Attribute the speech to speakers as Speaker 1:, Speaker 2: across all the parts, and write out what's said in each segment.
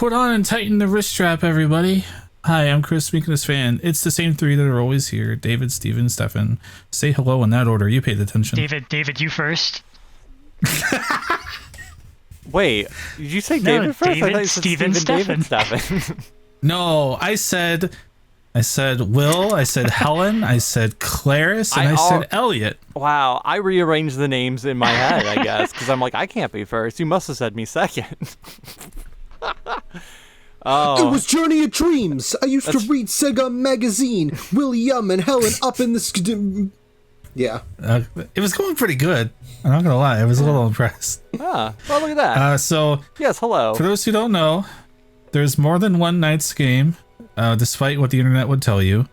Speaker 1: put on and tighten the wrist strap, everybody. Hi, I'm Chris, Meekness fan. It's the same three that are always here. David, Steven, Stefan. Say hello in that order. You paid attention.
Speaker 2: David, you first.
Speaker 3: Wait, did you say David first?
Speaker 2: David,
Speaker 3: I thought you said
Speaker 2: Steven,
Speaker 3: Stefan.
Speaker 1: No, I said Will, I said Helen, I said Clarice, and I said Elliot.
Speaker 3: Wow, I rearranged the names in my head, I guess, because I'm like, I can't be first. You must have said me second. Oh.
Speaker 4: It was Journey of Dreams. I used to read Sega magazine. William and Helen up in the... Yeah.
Speaker 1: It was going pretty good. I'm not going to lie. I was a little impressed.
Speaker 3: Well, look at that.
Speaker 1: So,
Speaker 3: yes, hello.
Speaker 1: For those who don't know, there's more than one Knights game, despite what the internet would tell you.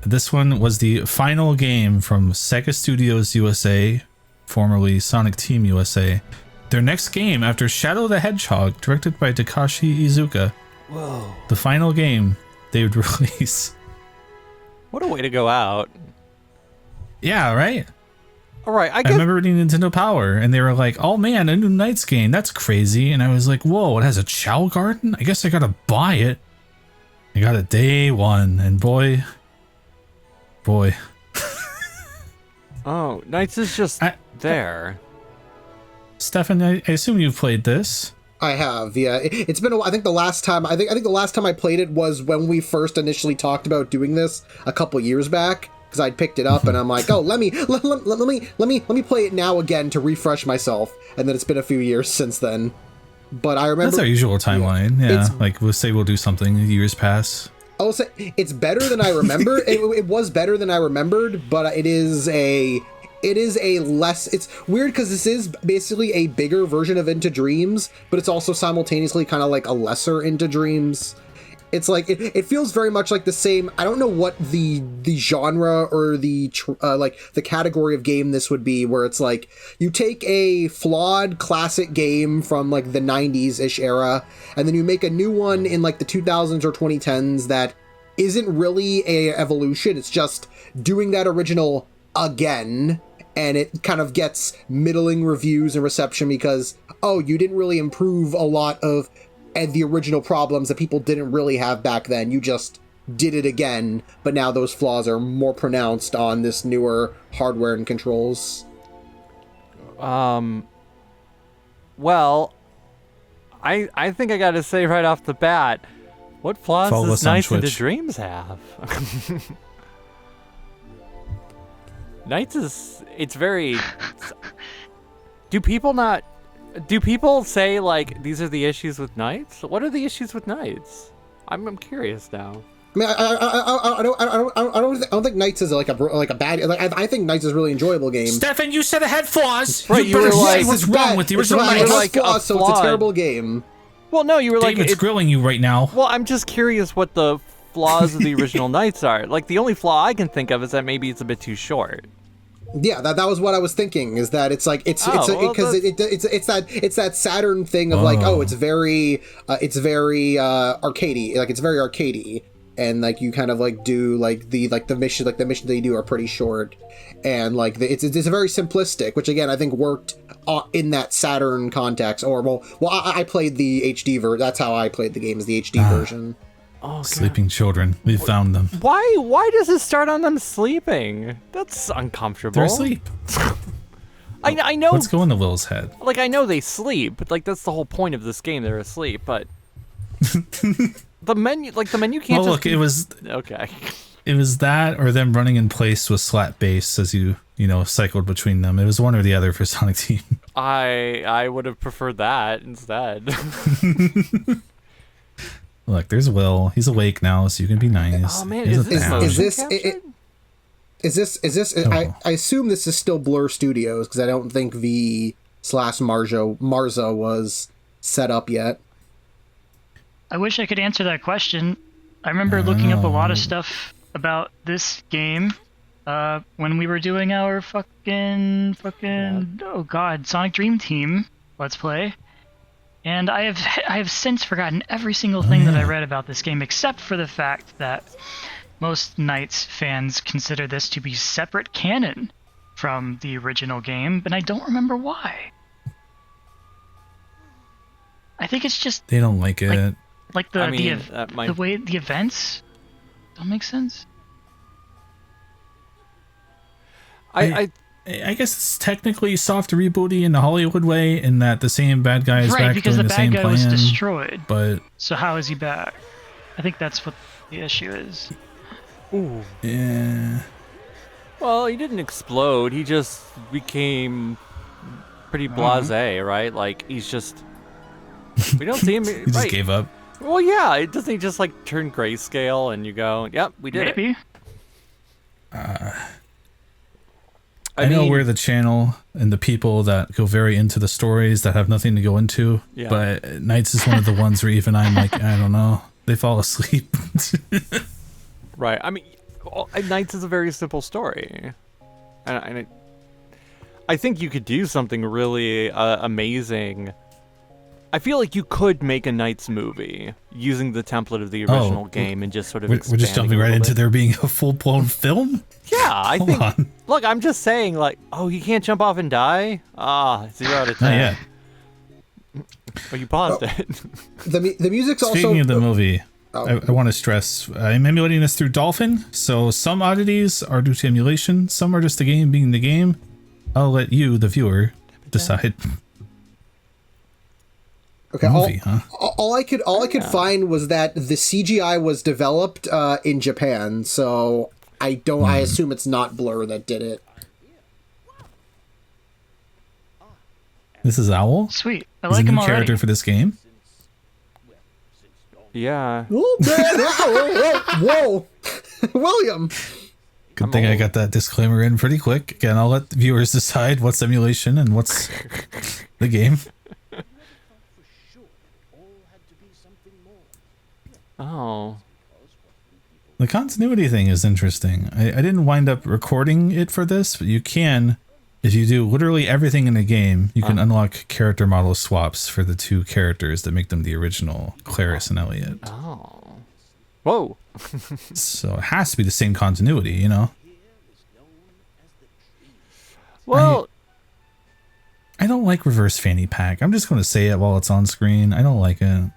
Speaker 1: This one was the final game from Sega Studios USA, formerly Sonic Team USA. Their next game after Shadow the Hedgehog, directed by Takashi Iizuka.
Speaker 3: Whoa.
Speaker 1: The final game they would release.
Speaker 3: What a way to go out.
Speaker 1: Yeah, right?
Speaker 3: All right, I
Speaker 1: remember reading Nintendo Power, and they were like, oh man, a new Knights game. That's crazy. And I was like, whoa, it has a Chow Garden? I guess I gotta buy it. I got it day one, and boy.
Speaker 3: Oh, Knights is just there.
Speaker 1: Stefan, I assume you've played this.
Speaker 4: I have, yeah. It's been I think the last time I played it was when we first initially talked about doing this a couple years back, because I'd picked it up and I'm like, oh, let me play it now again to refresh myself. And then it's been a few years since then. But I remember
Speaker 1: that's our usual timeline. Yeah, like we'll say we'll do something, years pass.
Speaker 4: I'll say it's better than I remember. It was better than I remembered, but it is a less, it's weird because this is basically a bigger version of Into Dreams, but it's also simultaneously kind of like a lesser Into Dreams. It's like, it feels very much like the same, I don't know what the genre or the category of game this would be, where it's like, you take a flawed classic game from like the 90s-ish era, and then you make a new one in like the 2000s or 2010s that isn't really a evolution, it's just doing that original again, and it kind of gets middling reviews and reception because, oh, you didn't really improve a lot of the original problems that people didn't really have back then. You just did it again, but now those flaws are more pronounced on this newer hardware and controls.
Speaker 3: Well, I think I gotta say right off the bat, what flaws does Knights into Dreams have? Knights is, it's very, do people say like these are the issues with Knights? What are the issues with Knights? I'm curious now.
Speaker 4: I mean, I don't think Knights is like a bad. Like, I think Knights is a really enjoyable game.
Speaker 1: Stefan, you said it had flaws.
Speaker 3: Right, you were like,
Speaker 1: what's wrong with the original Knights?
Speaker 4: It has flaws, so it's a terrible game.
Speaker 3: Well, no, you were like,
Speaker 1: David's grilling you right now.
Speaker 3: Well, I'm just curious what the flaws of the original Knights are. Like, the only flaw I can think of is that maybe it's a bit too short.
Speaker 4: Yeah, that was what I was thinking. Is that it's like it's that Saturn thing of like, oh, it's very arcadey, like it's very arcadey, and like you kind of like do like the mission that you do are pretty short, and like it's very simplistic, which again I think worked in that Saturn context. Or well, I played the HD version. That's how I played the game, is the HD version.
Speaker 3: Oh,
Speaker 1: sleeping children. We found them.
Speaker 3: Why does it start on them sleeping? That's uncomfortable.
Speaker 1: They're asleep.
Speaker 3: I know.
Speaker 1: Let's go into Will's head.
Speaker 3: Like, I know they sleep, but like that's the whole point of this game. They're asleep, but the menu can't.
Speaker 1: Well, look, it was
Speaker 3: okay.
Speaker 1: It was that, or them running in place with slap bass as you cycled between them. It was one or the other for Sonic Team.
Speaker 3: I would have preferred that instead.
Speaker 1: Look, there's Will. He's awake now, so you can be nice.
Speaker 3: Oh man, is this?
Speaker 4: I assume this is still Blur Studios, because I don't think V/Marza was set up yet.
Speaker 2: I wish I could answer that question. I remember looking up a lot of stuff about this game when we were doing our fucking Sonic Dream Team Let's Play. And I have since forgotten every single thing that I read about this game, except for the fact that most Knights fans consider this to be separate canon from the original game, but I don't remember why. I think it's just...
Speaker 1: They don't like it.
Speaker 2: Like the
Speaker 3: I mean, that might...
Speaker 2: the way the events don't make sense.
Speaker 3: I
Speaker 1: I guess it's technically soft rebooty in the Hollywood way, in that the same bad guy is
Speaker 2: Right,
Speaker 1: back
Speaker 2: because
Speaker 1: doing
Speaker 2: the
Speaker 1: the
Speaker 2: bad
Speaker 1: same
Speaker 2: guy
Speaker 1: plan.
Speaker 2: was destroyed.
Speaker 1: But
Speaker 2: So how is he back? I think that's what the issue is.
Speaker 3: Ooh.
Speaker 1: yeah,
Speaker 3: Well, he didn't explode. He just became pretty blasé, right? Like, he's just... We don't see him...
Speaker 1: he just
Speaker 3: right.
Speaker 1: gave up.
Speaker 3: Well, yeah. Doesn't he just, like, turn grayscale and you go, yep, we did it.
Speaker 2: Maybe.
Speaker 1: I know
Speaker 3: mean-
Speaker 1: we're the channel and the people that go very into the stories that have nothing to go into,
Speaker 3: Yeah.
Speaker 1: but Knights is one of the ones where even I'm like, I don't know. They fall asleep.
Speaker 3: Right. I mean, Knights is a very simple story. And I think you could do something really amazing. I feel like you could make a Knights movie using the template of the original game and just sort of
Speaker 1: We're just
Speaker 3: expanding
Speaker 1: jumping
Speaker 3: it a
Speaker 1: right
Speaker 3: little
Speaker 1: into
Speaker 3: bit.
Speaker 1: there being a full-blown film?
Speaker 3: Yeah, I
Speaker 1: Hold
Speaker 3: think...
Speaker 1: on.
Speaker 3: Look, I'm just saying, like, oh, he can't jump off and die? 0 out of 10.
Speaker 1: Not yet.
Speaker 3: Oh, you paused it.
Speaker 4: The music's also.
Speaker 1: Speaking of the movie,
Speaker 4: Oh.
Speaker 1: I want to stress, I'm emulating this through Dolphin, so some oddities are due to emulation, some are just the game being the game. I'll let you, the viewer, decide.
Speaker 4: Okay,
Speaker 1: Movie, huh?
Speaker 4: all I could find was that the CGI was developed in Japan, so I assume it's not Blur that did it.
Speaker 1: This is Owl.
Speaker 2: Sweet. I
Speaker 1: He's
Speaker 2: like
Speaker 1: a
Speaker 2: him
Speaker 1: new
Speaker 2: already.
Speaker 1: character for this game.
Speaker 3: Yeah.
Speaker 4: Oh man! Whoa! William.
Speaker 1: Good thing I got that disclaimer in pretty quick. Again, I'll let the viewers decide what's emulation and what's the game.
Speaker 3: Oh.
Speaker 1: The continuity thing is interesting. I didn't wind up recording it for this, but you can, if you do literally everything in the game, you can unlock character model swaps for the two characters that make them the original Clarice and Elliot.
Speaker 3: Oh. Whoa.
Speaker 1: So it has to be the same continuity, you know?
Speaker 3: Well,
Speaker 1: I don't like reverse fanny pack. I'm just going to say it while it's on screen. I don't like it.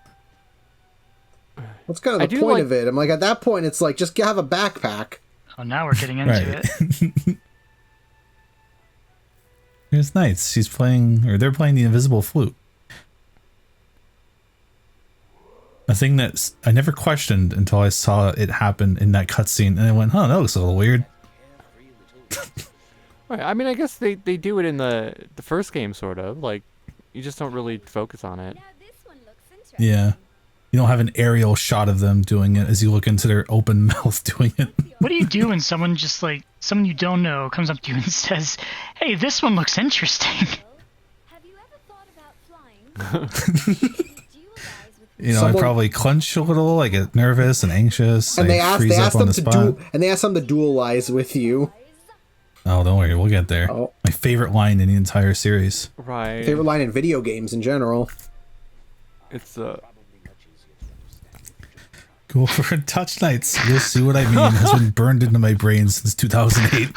Speaker 4: That's kind
Speaker 3: I
Speaker 4: of the
Speaker 3: do
Speaker 4: point
Speaker 3: like-
Speaker 4: of it. I'm like, at that point, it's like, just have a backpack.
Speaker 2: Oh, now we're getting into
Speaker 1: Right.
Speaker 2: it.
Speaker 1: Here's Knights. She's playing, or they're playing the invisible flute. A thing that I never questioned until I saw it happen in that cutscene, and I went, "Huh, that looks a little weird."
Speaker 3: right, I mean, I guess they do it in the first game, sort of. Like, you just don't really focus on it.
Speaker 5: Now this one looks interesting.
Speaker 1: Yeah, you don't have an aerial shot of them doing it as you look into their open mouth doing it.
Speaker 2: What do you do when someone just like someone you don't know comes up to you and says, "Hey, this one looks interesting"?
Speaker 5: Have you ever thought about flying?
Speaker 1: You know, I
Speaker 4: Someone-
Speaker 1: probably clench a little. I get nervous and anxious.
Speaker 4: And
Speaker 1: I
Speaker 4: they ask
Speaker 1: freeze up on
Speaker 4: them
Speaker 1: the
Speaker 4: to
Speaker 1: spot.
Speaker 4: dualize with you.
Speaker 1: Oh, don't worry, we'll get there.
Speaker 4: Oh.
Speaker 1: My favorite line in the entire series.
Speaker 3: Right.
Speaker 4: Favorite line in video games in general.
Speaker 3: It's
Speaker 1: Go over and touch Knights. You'll see what I mean. Has been burned into my brain since 2008.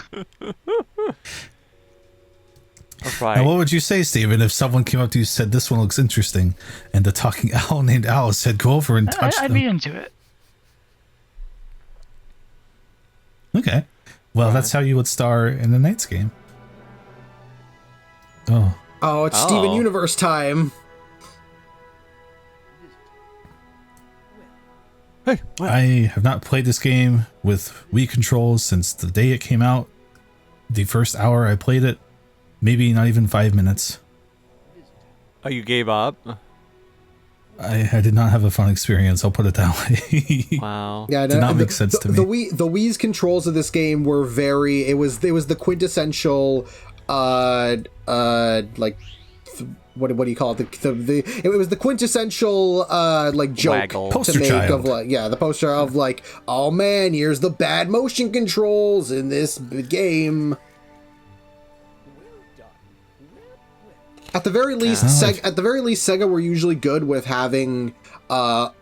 Speaker 3: right.
Speaker 1: Now, what would you say, Steven, if someone came up to you and said, "This one looks interesting," and the talking owl named Alice said, "Go over and touch
Speaker 2: I'd
Speaker 1: them"?
Speaker 2: be into it.
Speaker 1: Okay. Well, that's how you would star in the Knights game. Oh.
Speaker 4: Oh, it's Steven
Speaker 3: Oh.
Speaker 4: Universe time.
Speaker 3: Hey,
Speaker 1: I have not played this game with Wii controls since the day it came out. The first hour I played it, maybe not even 5 minutes.
Speaker 3: oh, you gave up?
Speaker 1: I did not have a fun experience, I'll put it that way.
Speaker 3: Wow.
Speaker 4: Yeah,
Speaker 1: Did not make sense to me.
Speaker 4: The Wii's controls of this game were very. It was the quintessential, like, what do you call it? It was the quintessential like joke
Speaker 3: Waggle.
Speaker 1: Poster
Speaker 4: to make
Speaker 1: child.
Speaker 4: of like the poster of like, oh man, here's the bad motion controls in this game. At the very least, Sega were usually good with having for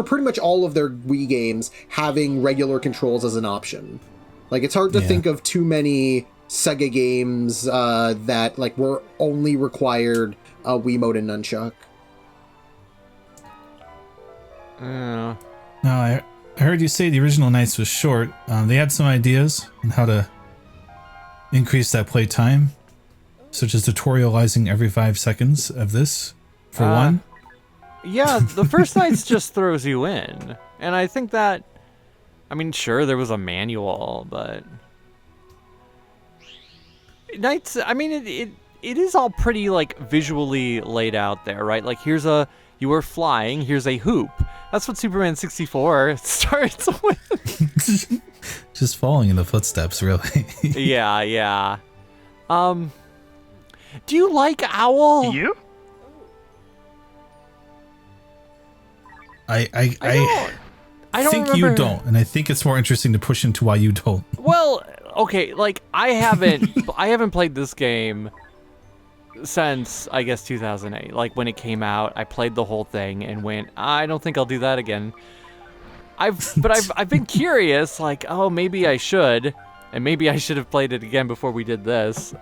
Speaker 4: pretty much all of their Wii games having regular controls as an option. Like, it's hard to think of too many Sega games that like were only required Wiimote and nunchuck.
Speaker 1: Now, I heard you say the original Nights was short. They had some ideas on how to increase that play time, such as tutorializing every 5 seconds of this, for one.
Speaker 3: Yeah, the first Nights just throws you in. And I think that, I mean, sure, there was a manual, but... Nights, I mean, it is all pretty, like, visually laid out there, right? Like, you are flying, here's a hoop. That's what Superman 64 starts with.
Speaker 1: Just following in the footsteps, really.
Speaker 3: Yeah. Do you like Owl?
Speaker 2: You?
Speaker 1: I
Speaker 3: don't
Speaker 1: think
Speaker 3: remember.
Speaker 1: you don't, and I think it's more interesting to push into why you don't.
Speaker 3: Well, okay, like I haven't played this game since I guess 2008. Like when it came out, I played the whole thing and went, I don't think I'll do that again. I've been curious, like, oh, maybe I should, and maybe I should have played it again before we did this.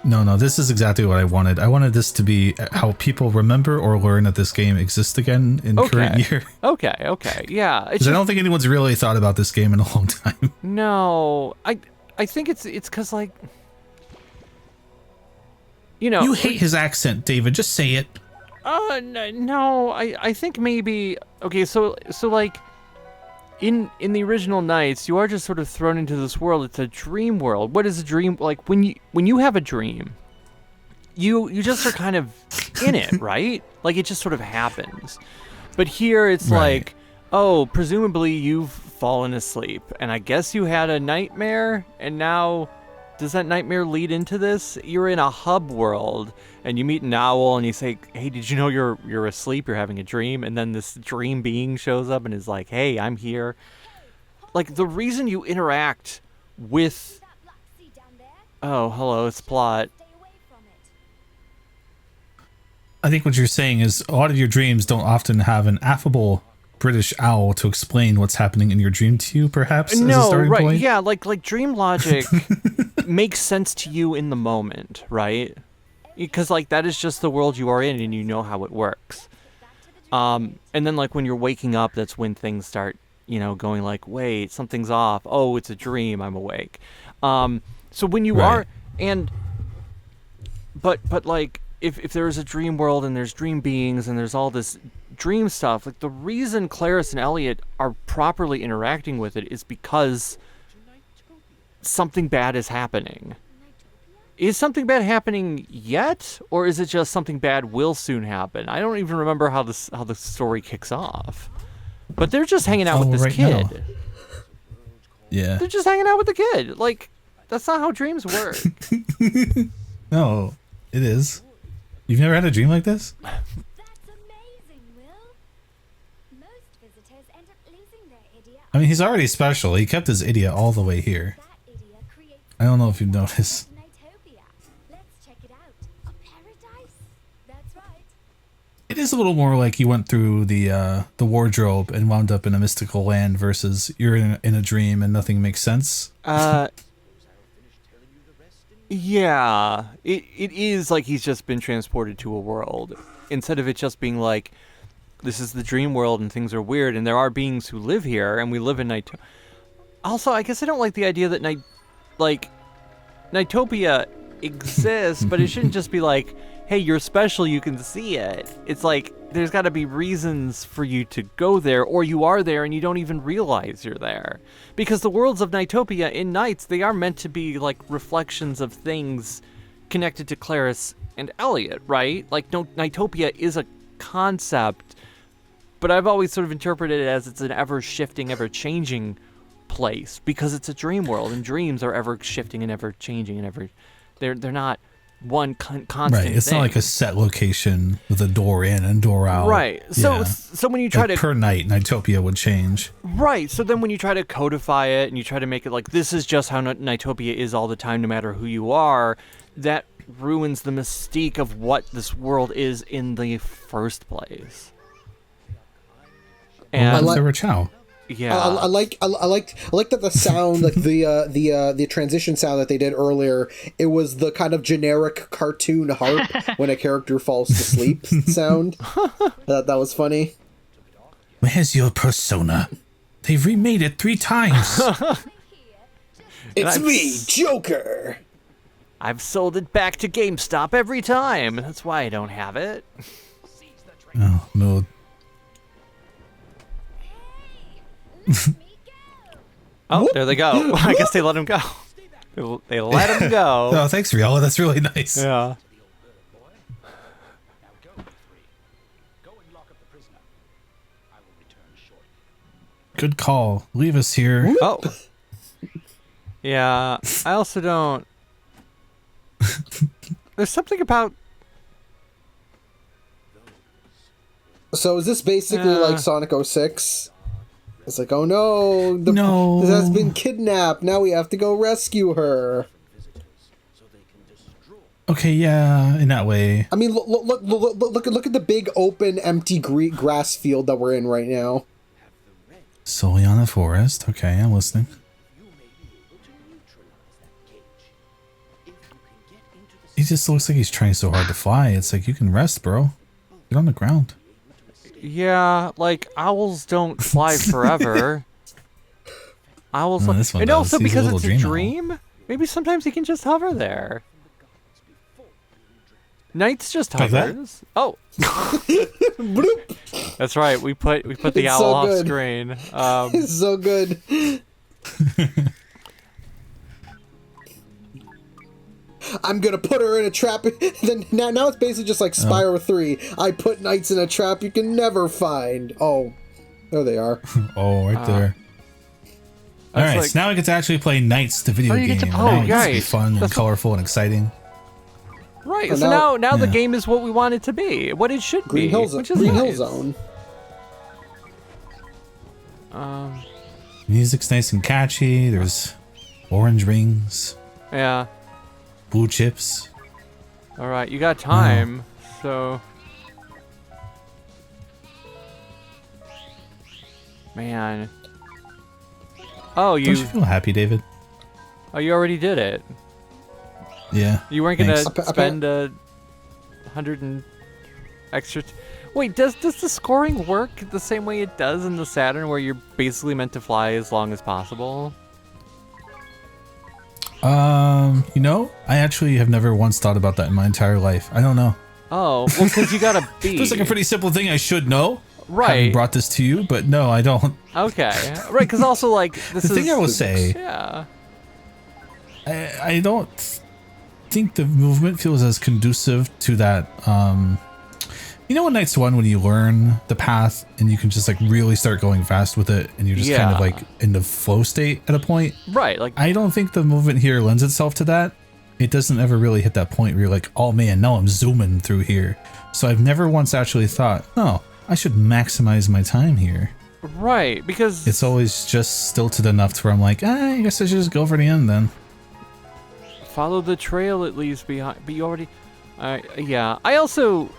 Speaker 1: No, this is exactly what I wanted. I wanted this to be how people remember or learn that this game exists again in current year.
Speaker 3: Okay, yeah.
Speaker 1: Because I don't think anyone's really thought about this game in a long time.
Speaker 3: No, I think it's because, like, you know.
Speaker 1: You hate his accent, David. Just say it.
Speaker 3: No, I think maybe, okay, so like, in the original Nights, you are just sort of thrown into this world. It's a dream world. What is a dream? Like, when you have a dream, you just are kind of in it, right? Like, it just sort of happens. But here, it's like, oh, presumably you've fallen asleep, and I guess you had a nightmare, and now, does that nightmare lead into this? You're in a hub world, and you meet an owl, and you say, hey, did you know you're asleep, you're having a dream? And then this dream being shows up and is like, hey, I'm here. Like, the reason you interact with... Oh, hello, it's plot.
Speaker 1: I think what you're saying is a lot of your dreams don't often have an affable British owl to explain what's happening in your dream to you, perhaps, as a starting point?
Speaker 3: Yeah, like dream logic makes sense to you in the moment, right? Because, like, that is just the world you are in, and you know how it works. And then, like, when you're waking up, that's when things start, you know, going like, wait, something's off. Oh, it's a dream. I'm awake. So when you are, and, but like, if there's a dream world and there's dream beings and there's all this dream stuff, like, the reason Clarice and Elliot are properly interacting with it is because something bad is happening. Is something bad happening yet, or is it just something bad will soon happen? I don't even remember how the story kicks off. But they're just hanging out with this kid.
Speaker 1: Now. Yeah.
Speaker 3: They're just hanging out with the kid. Like, that's not how dreams work.
Speaker 1: No, it is. You've never had a dream like this?
Speaker 5: That's amazing, Will. Most visitors end up losing their idiot.
Speaker 1: I mean, he's already special. He kept his idiot all the way here.
Speaker 5: That idiot creates
Speaker 1: I don't know if you've noticed.
Speaker 5: Nightopia. Let's check it out. A paradise? That's right.
Speaker 1: It is a little more like you went through the wardrobe and wound up in a mystical land versus you're in a dream and nothing makes sense.
Speaker 3: Yeah, it is like he's just been transported to a world, instead of it just being like, this is the dream world and things are weird and there are beings who live here and we live in Nightopia. Also, I guess I don't like the idea that Nightopia exists, but it shouldn't just be like, hey, you're special, you can see it. It's like, there's got to be reasons for you to go there, or you are there and you don't even realize you're there. Because the worlds of Nightopia in Nights, they are meant to be like reflections of things connected to Clarice and Elliot, right? Like, no, Nightopia is a concept, but I've always sort of interpreted it as it's an ever-shifting, ever-changing place, because it's a dream world, and dreams are ever-shifting and ever-changing and they're not one constant
Speaker 1: Right, it's
Speaker 3: thing.
Speaker 1: not like a set location with a door in and door out.
Speaker 3: Right. So when you try
Speaker 1: like
Speaker 3: to
Speaker 1: per night, Nightopia would change.
Speaker 3: Right. So then when you try to codify it and you try to make it like this is just how Nightopia is all the time, no matter who you are, that ruins the mystique of what this world is in the first place. And
Speaker 1: Well, Sarah Chow.
Speaker 3: yeah,
Speaker 4: I like that the sound, like the transition sound that they did earlier. It was the kind of generic cartoon harp when a character falls to sleep sound. That was funny.
Speaker 1: Where's your persona? They've remade it 3 times.
Speaker 4: It's me, Joker.
Speaker 3: I've sold it back to GameStop every time. That's why I don't have it.
Speaker 1: Oh, no.
Speaker 3: Oh, there they go. I guess they let him go. They let him go.
Speaker 1: Oh, thanks, Riella. That's really nice.
Speaker 3: Yeah.
Speaker 1: Good call. Leave us here.
Speaker 3: Oh. Yeah, I also don't... There's something about...
Speaker 4: So is this basically like Sonic 06? It's like, oh no, the
Speaker 1: No.
Speaker 4: has been kidnapped. Now we have to go rescue her.
Speaker 1: Okay, yeah, in that way.
Speaker 4: I mean, look at the big open, empty grass field that we're in right now.
Speaker 1: Soliana Forest. Okay, I'm listening. He just looks like he's trying so hard to fly. It's like, you can rest, bro. Get on the ground.
Speaker 3: Yeah, like, owls don't fly forever. Owls...
Speaker 1: No, this one
Speaker 3: and
Speaker 1: does.
Speaker 3: also,
Speaker 1: He's a
Speaker 3: because
Speaker 1: little
Speaker 3: it's a
Speaker 1: dream owl.
Speaker 3: dream, maybe sometimes he can just hover there. Knights just
Speaker 1: Like that?
Speaker 3: hovers. Oh. That's right. We put the
Speaker 4: It's
Speaker 3: owl
Speaker 4: so
Speaker 3: off
Speaker 4: good.
Speaker 3: screen.
Speaker 4: It's so good. I'm gonna put her in a trap. Then now it's basically just like Spyro 3. I put knights in a trap you can never find. Oh, there they are.
Speaker 1: Oh, right there. All right,
Speaker 3: like-
Speaker 1: so now we get to actually play Knights, the video
Speaker 2: Oh, you
Speaker 1: game.
Speaker 2: get to
Speaker 1: and
Speaker 2: play.
Speaker 1: now it gets to be
Speaker 3: Right.
Speaker 1: fun and colorful and exciting.
Speaker 3: Right.
Speaker 4: And
Speaker 3: So now the
Speaker 1: Yeah.
Speaker 3: game is what we want it to be, what it should
Speaker 4: Green
Speaker 3: be,
Speaker 4: Hill Zone.
Speaker 3: which is
Speaker 4: Green Hill
Speaker 3: nice.
Speaker 4: Zone.
Speaker 1: Music's nice and catchy. There's orange rings,
Speaker 3: Yeah.
Speaker 1: blue chips.
Speaker 3: All right. You got time, so. Man. Oh,
Speaker 1: Don't you feel happy, David?
Speaker 3: you already did it.
Speaker 1: Yeah.
Speaker 3: You weren't gonna
Speaker 1: Thanks.
Speaker 3: spend 100 and extra. Wait, does the scoring work the same way it does in the Saturn, where you're basically meant to fly as long as possible?
Speaker 1: You know, I actually have never once thought about that in my entire life. I don't know.
Speaker 3: Oh, well, because you gotta be.
Speaker 1: It's like a pretty simple thing I should know. Having
Speaker 3: right.
Speaker 1: brought this to you, but no, I don't.
Speaker 3: Okay, right. Because also, like, this
Speaker 1: The
Speaker 3: is.
Speaker 1: thing I will say,
Speaker 3: Yeah.
Speaker 1: I don't think the movement feels as conducive to that. You know, in Knights 1, when you learn the path and you can just like really start going fast with it, and you're just kind of
Speaker 3: Yeah.
Speaker 1: like in the flow state at a point.
Speaker 3: Right. Like.
Speaker 1: I don't think the movement here lends itself to that. It doesn't ever really hit that point where you're like, oh man, now I'm zooming through here. So I've never once actually thought, no, I should maximize my time here.
Speaker 3: Right. Because.
Speaker 1: It's always just stilted enough to where I'm like, I guess I should just go for the end then.
Speaker 3: Follow the trail at least behind. But you already. Yeah. I also.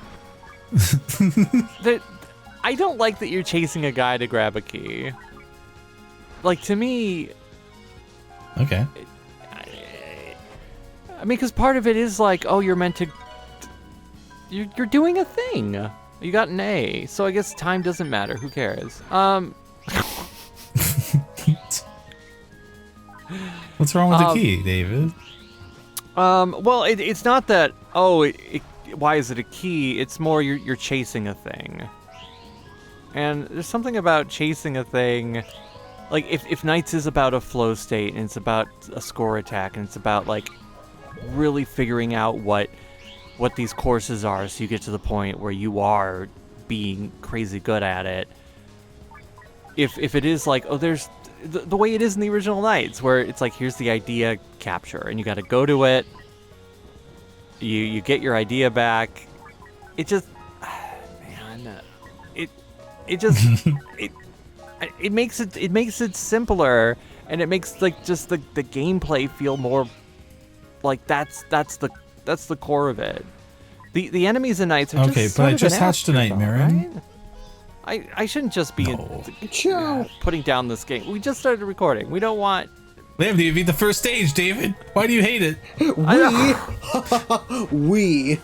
Speaker 3: I don't like that you're chasing a guy to grab a key. Like, to me,
Speaker 1: Okay.
Speaker 3: I mean, because part of it is like, oh, you're meant to. You're doing a thing. You got an A, so I guess time doesn't matter. Who cares?
Speaker 1: What's wrong with the key, David?
Speaker 3: Well, it's not that. Oh, why is it a key? It's more you're chasing a thing. And there's something about chasing a thing. Like, if Knights is about a flow state, and it's about a score attack, and it's about, like, really figuring out what these courses are, so you get to the point where you are being crazy good at it. If it is like, oh, there's the way it is in the original Knights, where it's like, here's the idea capture, and you got to go to it. You get your idea back. It just, man, it just it makes it simpler, and it makes like just the gameplay feel more like that's the core of it. The enemies in Knights are just
Speaker 1: Okay, but
Speaker 3: sort
Speaker 1: I
Speaker 3: of
Speaker 1: just
Speaker 3: an
Speaker 1: hatched a nightmare,
Speaker 3: afterthought, right? I shouldn't just be
Speaker 4: Ciao.
Speaker 3: putting down this game. We just started recording. We don't want.
Speaker 1: We haven't even beat the first stage, David. Why do you hate it?
Speaker 4: We.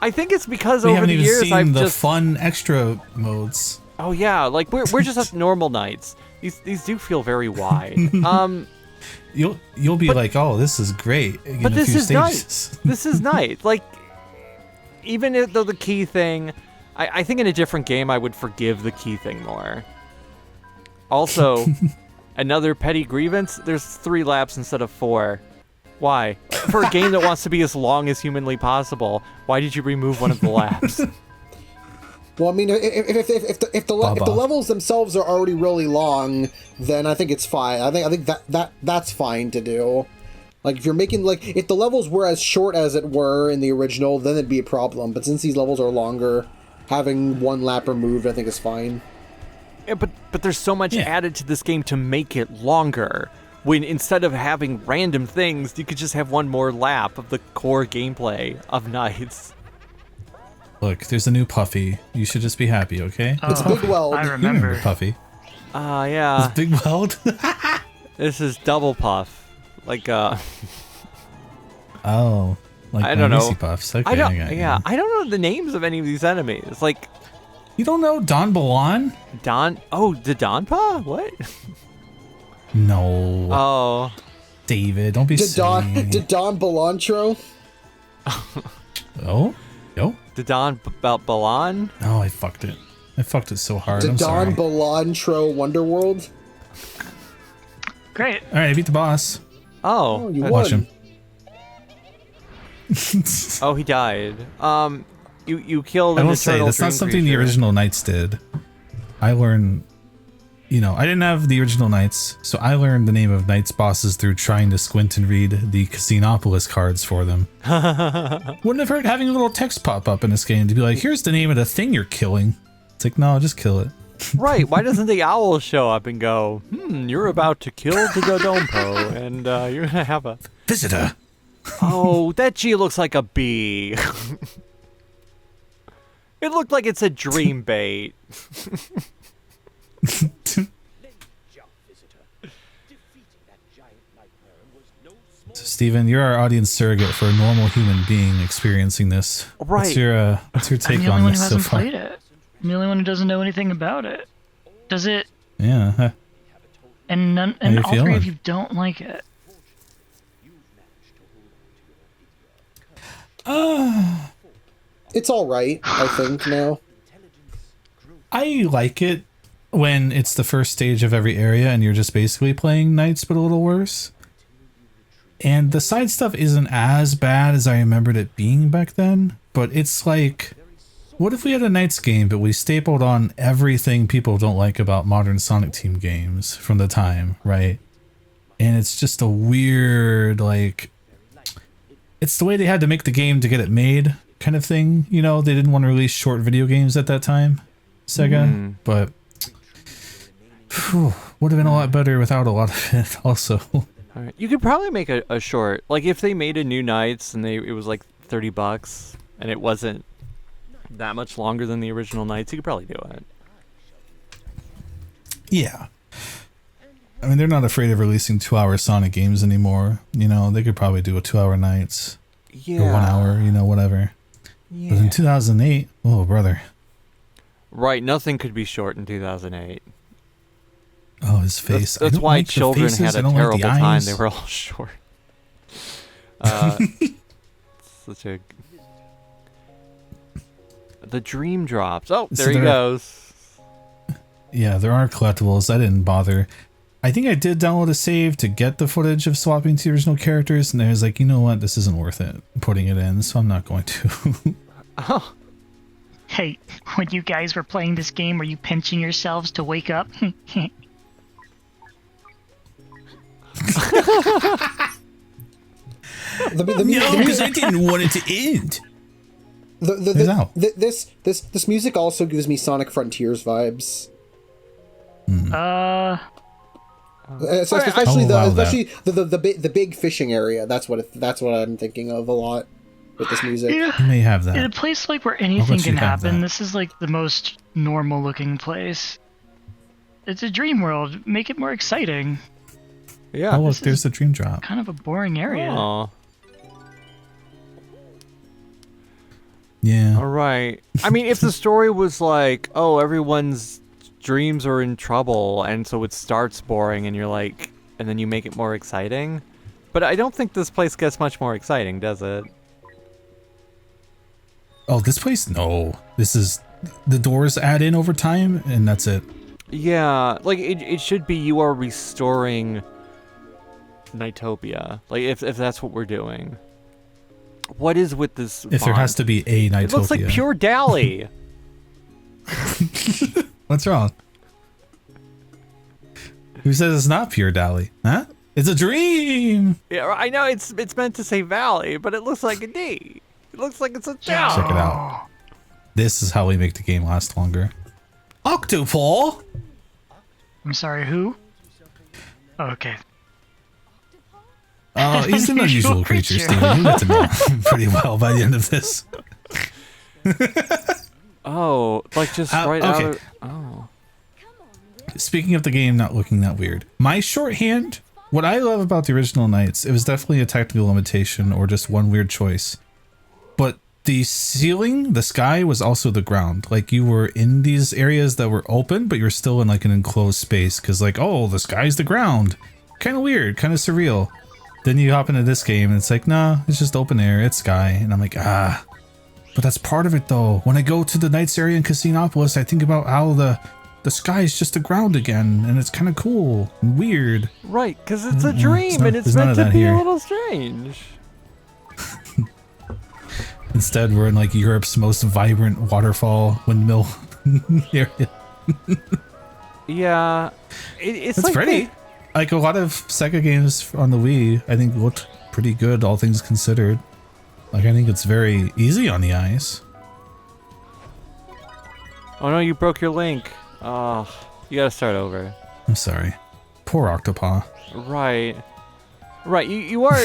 Speaker 3: I think it's because
Speaker 1: We
Speaker 3: over
Speaker 1: haven't
Speaker 3: the
Speaker 1: even
Speaker 3: years
Speaker 1: seen
Speaker 3: I've
Speaker 1: the
Speaker 3: just
Speaker 1: fun extra modes.
Speaker 3: Oh yeah, like we're just at normal nights. These do feel very wide.
Speaker 1: You'll be like, oh, this is great.
Speaker 3: But this is nice. This is nice. Like, even though the key thing, I think in a different game I would forgive the key thing more. Also, another petty grievance. There's 3 laps instead of 4. Why? For a game that wants to be as long as humanly possible, why did you remove one of the laps?
Speaker 4: Well, I mean, if the levels themselves are already really long, then I think it's fine. I think that's fine to do. Like, if you're making, like, if the levels were as short as it were in the original, then it'd be a problem. But since these levels are longer, having 1 lap removed, I think is fine.
Speaker 3: Yeah, but there's so much added to this game to make it longer. When instead of having random things, you could just have 1 more lap of the core gameplay of Nights.
Speaker 1: Look, there's a new Puffy. You should just be happy, okay?
Speaker 4: It's Big Weld.
Speaker 2: I
Speaker 1: You
Speaker 2: remember.
Speaker 1: Puffy.
Speaker 3: Yeah.
Speaker 1: It's Big Weld?
Speaker 3: This is Double Puff. Like,
Speaker 1: Oh. Like
Speaker 3: I don't know.
Speaker 1: Reese's Puffs. Okay,
Speaker 3: I don't know the names of any of these enemies. Like,
Speaker 1: You don't know Don Balon?
Speaker 3: the Donpa? What?
Speaker 1: No.
Speaker 3: Oh.
Speaker 1: David, don't be silly.
Speaker 4: Did Don Balantro?
Speaker 1: Oh? Yo?
Speaker 3: The Don Balon?
Speaker 1: Oh, I fucked it. I fucked it so hard.
Speaker 4: Did
Speaker 1: I'm
Speaker 4: Don
Speaker 1: sorry.
Speaker 4: Balantro Wonderworld?
Speaker 2: Great.
Speaker 1: All right, I beat the boss.
Speaker 3: Oh.
Speaker 4: You
Speaker 1: Watch
Speaker 4: won.
Speaker 1: him.
Speaker 3: Oh, he died. You killed
Speaker 1: I
Speaker 3: an
Speaker 1: will say,
Speaker 3: eternal
Speaker 1: that's not
Speaker 3: dream
Speaker 1: something the
Speaker 3: creature.
Speaker 1: original Knights did. I learned, I didn't have the original Knights, so I learned the name of Knights bosses through trying to squint and read the Casinopolis cards for them. Wouldn't have hurt having a little text pop up in this game to be like, here's the name of the thing you're killing. It's like, no, just kill it.
Speaker 3: Right, why doesn't the owl show up and go, you're about to kill the Dodompo, and you're gonna have a...
Speaker 1: Visitor!
Speaker 3: Oh, that G looks like a bee. It looked like it's a dream bait.
Speaker 1: So, Steven, you're our audience surrogate for a normal human being experiencing this.
Speaker 3: Right.
Speaker 1: What's your take
Speaker 2: I'm the only
Speaker 1: on
Speaker 2: one who
Speaker 1: this so
Speaker 2: hasn't
Speaker 1: far?
Speaker 2: played it. I'm the only one who doesn't know anything about it. Does it?
Speaker 1: Yeah. huh.
Speaker 2: And
Speaker 1: you
Speaker 2: all 3
Speaker 1: feeling?
Speaker 2: of you don't like it.
Speaker 4: It's all right, I think, now.
Speaker 1: I like it when it's the first stage of every area and you're just basically playing Knights but a little worse. And the side stuff isn't as bad as I remembered it being back then, but it's like, what if we had a Knights game but we stapled on everything people don't like about modern Sonic Team games from the time, right? And it's just a weird, like, it's the way they had to make the game to get it made kind of thing. They didn't want to release short video games at that time, Sega, but would have been a lot better without a lot of it also.
Speaker 3: All right. You could probably make a short, like if they made a new Nights and it was like $30 and it wasn't that much longer than the original Nights, you could probably do it.
Speaker 1: Yeah. I mean, they're not afraid of releasing 2-hour Sonic games anymore. They could probably do a 2-hour Nights.
Speaker 3: Yeah.
Speaker 1: Or 1 hour, whatever.
Speaker 3: Yeah.
Speaker 1: But in 2008, oh, brother.
Speaker 3: Right, nothing could be short in 2008.
Speaker 1: Oh, his face.
Speaker 3: That's
Speaker 1: I don't
Speaker 3: why
Speaker 1: like the
Speaker 3: children
Speaker 1: faces,
Speaker 3: had
Speaker 1: I
Speaker 3: a
Speaker 1: don't like
Speaker 3: terrible
Speaker 1: the
Speaker 3: time.
Speaker 1: eyes.
Speaker 3: They were all short. Such a... The dream drops. Oh, there he goes.
Speaker 1: Yeah, there are collectibles. I didn't bother. I think I did download a save to get the footage of swapping to the original characters, and I was like, you know what? This isn't worth it, putting it in, so I'm not going to.
Speaker 3: Oh.
Speaker 2: Hey, when you guys were playing this game, were you pinching yourselves to wake up?
Speaker 1: Because I didn't want it to end.
Speaker 4: This music also gives me Sonic Frontiers vibes. Especially the big fishing area. That's what I'm thinking of a lot with this music.
Speaker 2: You
Speaker 1: may have that.
Speaker 2: In a place like where anything
Speaker 1: you
Speaker 2: can
Speaker 1: have
Speaker 2: happen,
Speaker 1: that.
Speaker 2: this is like the most normal looking place. It's a dream world. Make it more exciting.
Speaker 3: Yeah.
Speaker 1: Oh, look,
Speaker 2: This
Speaker 1: there's
Speaker 2: is-
Speaker 1: the dream drop.
Speaker 2: Kind of a boring area.
Speaker 3: Aw.
Speaker 1: Yeah.
Speaker 3: All right. I mean, if the story was like, oh, everyone's dreams are in trouble, and so it starts boring, and you're like, and then you make it more exciting. But I don't think this place gets much more exciting, does it?
Speaker 1: Oh, this place? No. This is the doors add in over time, and that's it.
Speaker 3: Yeah, like it should be you are restoring Nightopia. Like if that's what we're doing. What is with this?
Speaker 1: If there has to be a Nightopia.
Speaker 3: It looks like pure Dally.
Speaker 1: What's wrong? Who says it's not pure Dally? Huh? It's a dream.
Speaker 3: Yeah, I know it's meant to say Valley, but it looks like a D. It looks like it's a Dally.
Speaker 1: Check it out. This is how we make the game last longer. Octopole.
Speaker 2: I'm sorry, who? Oh, okay.
Speaker 1: He's an unusual creature, Steven. You get to know him pretty well by the end of this.
Speaker 3: Oh, like just right out of... Oh.
Speaker 1: Speaking of the game not looking that weird, my shorthand, what I love about the original Knights, it was definitely a technical limitation or just one weird choice. But the ceiling, the sky, was also the ground. Like, you were in these areas that were open, but you're still in like an enclosed space because, like, oh, the sky's the ground. Kind of weird, kind of surreal. Then you hop into this game and it's like, nah, it's just open air, it's sky. And I'm like, ah. But that's part of it though. When I go to the Knights area in Casinopolis, I think about how the sky is just the ground again, and it's kind of cool and weird.
Speaker 3: Right, because it's a dream and it's meant to be a little strange.
Speaker 1: Instead, we're in like Europe's most vibrant waterfall windmill area.
Speaker 3: Yeah, it's
Speaker 1: like pretty. Like a lot of Sega games on the Wii, I think looked pretty good, all things considered. Like, I think it's very easy on the eyes.
Speaker 3: Oh no, you broke your link. Oh, you gotta start over.
Speaker 1: I'm sorry. Poor Octopaw.
Speaker 3: Right. Right, you are...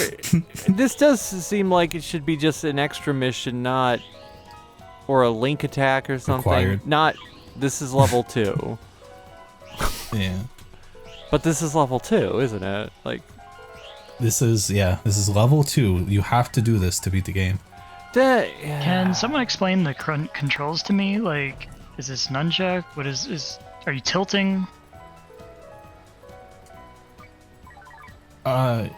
Speaker 3: This does seem like it should be just an extra mission, not... Or a link attack or something.
Speaker 1: Required.
Speaker 3: Not, this is level 2.
Speaker 1: Yeah.
Speaker 3: But this is level 2, isn't it? Like...
Speaker 1: This is level 2. You have to do this to beat the game.
Speaker 3: Yeah.
Speaker 2: Can someone explain the controls to me? Like, is this nunchuck? What is... Are you tilting?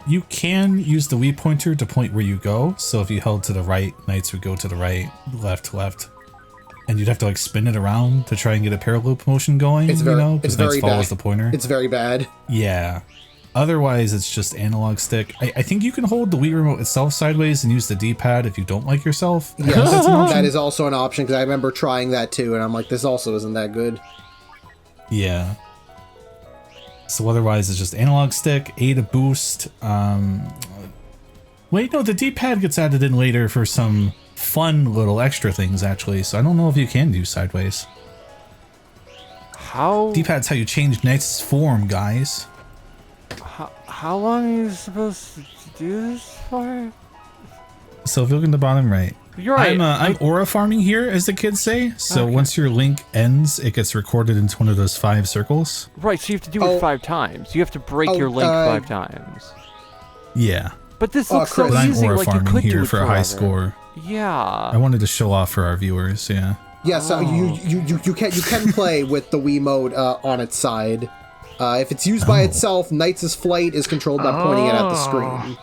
Speaker 1: You can use the Wii pointer to point where you go. So if you held to the right, Knights would go to the right, left, left. And you'd have to like spin it around to try and get a parallel motion going.
Speaker 4: It's very, it's very bad.
Speaker 1: Follows the pointer.
Speaker 4: It's very bad.
Speaker 1: Yeah. Otherwise, it's just analog stick. I think you can hold the Wii remote itself sideways and use the D-pad if you don't like yourself.
Speaker 4: Yes, that is also an option because I remember trying that too, and I'm like, this also isn't that good.
Speaker 1: Yeah. So otherwise, it's just analog stick, A to boost. Wait, no, the D-pad gets added in later for some fun little extra things, actually. So I don't know if you can do sideways.
Speaker 3: How?
Speaker 1: D-pad's how you change Knight's form, guys.
Speaker 3: How long are you supposed to do this for?
Speaker 1: So if you look in the bottom right,
Speaker 3: you're right.
Speaker 1: I'm aura farming here, as the kids say. So once your link ends, it gets recorded into one of those 5 circles.
Speaker 3: Right, so you have to do it 5 times. You have to break your link 5 times.
Speaker 1: Yeah.
Speaker 3: But this looks so
Speaker 1: I'm
Speaker 3: easy.
Speaker 1: aura
Speaker 3: Like you
Speaker 1: farming
Speaker 3: could
Speaker 1: here
Speaker 3: do it
Speaker 1: for a high score.
Speaker 3: Yeah.
Speaker 1: I wanted to show off for our viewers. Yeah.
Speaker 4: Yeah. So you can play with the Wii mode on its side. If it's used by itself, Knights' flight is controlled by pointing it at the screen.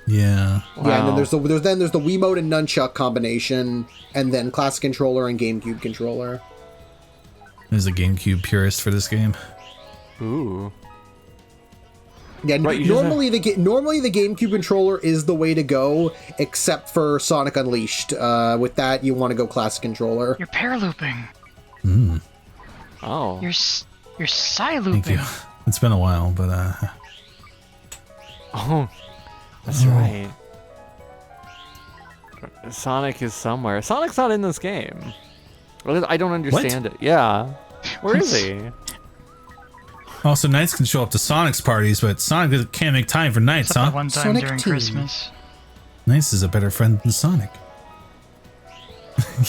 Speaker 1: Yeah.
Speaker 4: Wow. Yeah, and then there's the Wiimote and nunchuck combination, and then classic controller and GameCube controller.
Speaker 1: There's a GameCube purist for this game.
Speaker 3: Ooh.
Speaker 4: Yeah,
Speaker 3: right,
Speaker 4: normally the GameCube controller is the way to go, except for Sonic Unleashed. With that, you want to go classic controller.
Speaker 2: You're paralooping.
Speaker 3: Oh.
Speaker 2: You're sci-looping.
Speaker 1: Thank you. It's been a while, but
Speaker 3: Oh. That's right. Sonic is somewhere. Sonic's not in this game. I don't understand it. Yeah. Where is he?
Speaker 1: Also, Knights can show up to Sonic's parties, but Sonic can't make time for Knights, huh?
Speaker 2: One time
Speaker 4: Sonic
Speaker 2: during
Speaker 4: 2.
Speaker 2: Christmas.
Speaker 1: Knights is a better friend than Sonic.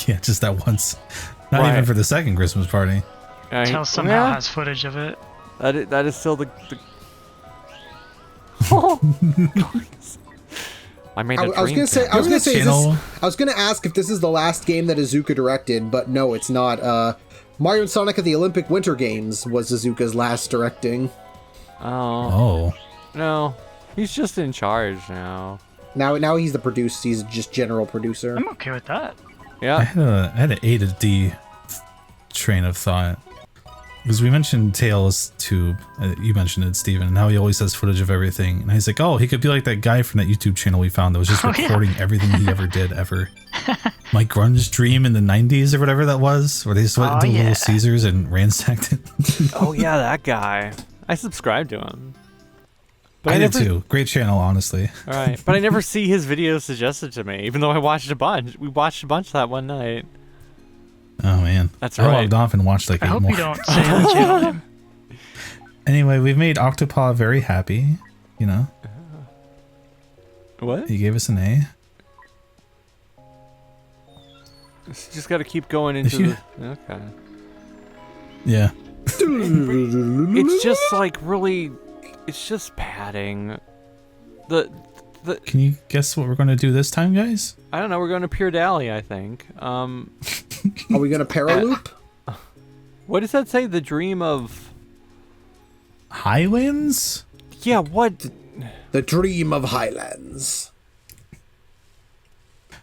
Speaker 1: Yeah, just that once. Not even for the second Christmas party.
Speaker 2: Tell somehow has footage of it.
Speaker 3: That is still the I made a dream.
Speaker 4: I was gonna say,
Speaker 3: thing.
Speaker 4: I was gonna say,
Speaker 1: Channel.
Speaker 4: I was gonna ask if this is the last game that Izuka directed, but no, it's not. Mario and Sonic at the Olympic Winter Games was Izuka's last directing.
Speaker 3: Oh.
Speaker 1: Oh.
Speaker 3: No. He's just in charge now.
Speaker 4: Now he's the producer. He's just general producer.
Speaker 2: I'm okay with that.
Speaker 1: I
Speaker 3: Yeah.
Speaker 1: had an A to D train of thought. Because we mentioned Tails to, you mentioned it, Steven, and how he always has footage of everything. And he's like, oh, he could be like that guy from that YouTube channel we found that was just recording everything he ever did ever. My grunge dream in the 90s or whatever that was, where they just went into Little Caesars and ransacked it.
Speaker 3: Oh yeah, that guy. I subscribed to him.
Speaker 1: I did too. Great channel, honestly.
Speaker 3: All right, but I never see his videos suggested to me, even though I watched a bunch. We watched a bunch that one night.
Speaker 1: Oh man,
Speaker 3: That's
Speaker 1: I
Speaker 3: right.
Speaker 1: logged off and watched like
Speaker 2: I
Speaker 1: 8
Speaker 2: hope
Speaker 1: more.
Speaker 2: you don't say the channel name.
Speaker 1: Anyway, we've made Octopaw very happy. You know,
Speaker 3: What?
Speaker 1: he gave us an A.
Speaker 3: Just got to keep going into the. Okay.
Speaker 1: Yeah.
Speaker 3: It's just like really. It's just padding. The.
Speaker 1: Can you guess what we're going to do this time, guys?
Speaker 3: I don't know. We're going to Pure Dally, I think.
Speaker 4: Are we gonna paraloop?
Speaker 3: What does that say? The dream of.
Speaker 1: Highlands?
Speaker 3: Yeah. What?
Speaker 4: The Dream of Highlands.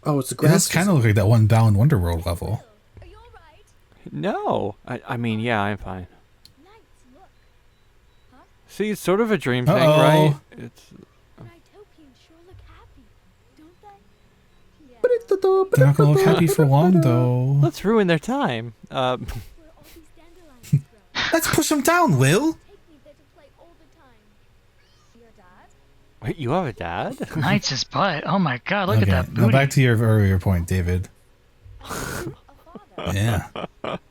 Speaker 4: Oh, it's the
Speaker 1: It
Speaker 4: grass.
Speaker 1: does kind of look like that one Bound Wonderworld level.
Speaker 5: Are you alright?
Speaker 3: No. I mean, yeah, I'm fine.
Speaker 5: Nice, look.
Speaker 3: See, it's sort of a dream thing,
Speaker 1: Uh-oh.
Speaker 3: right? It's.
Speaker 5: Nightoppians sure look happy, don't they? Yeah.
Speaker 1: They're not going to look happy for long, though.
Speaker 3: Let's ruin their time.
Speaker 5: Where all these dandelions grow.
Speaker 1: Let's push them down, Will.
Speaker 5: Take me there to play all the time. Your dad?
Speaker 3: Wait, you have a dad?
Speaker 2: Knights' his butt. Oh my god, look at
Speaker 1: Okay,
Speaker 2: that
Speaker 1: now
Speaker 2: booty.
Speaker 1: back to your earlier point, David.
Speaker 5: A father.
Speaker 1: Yeah.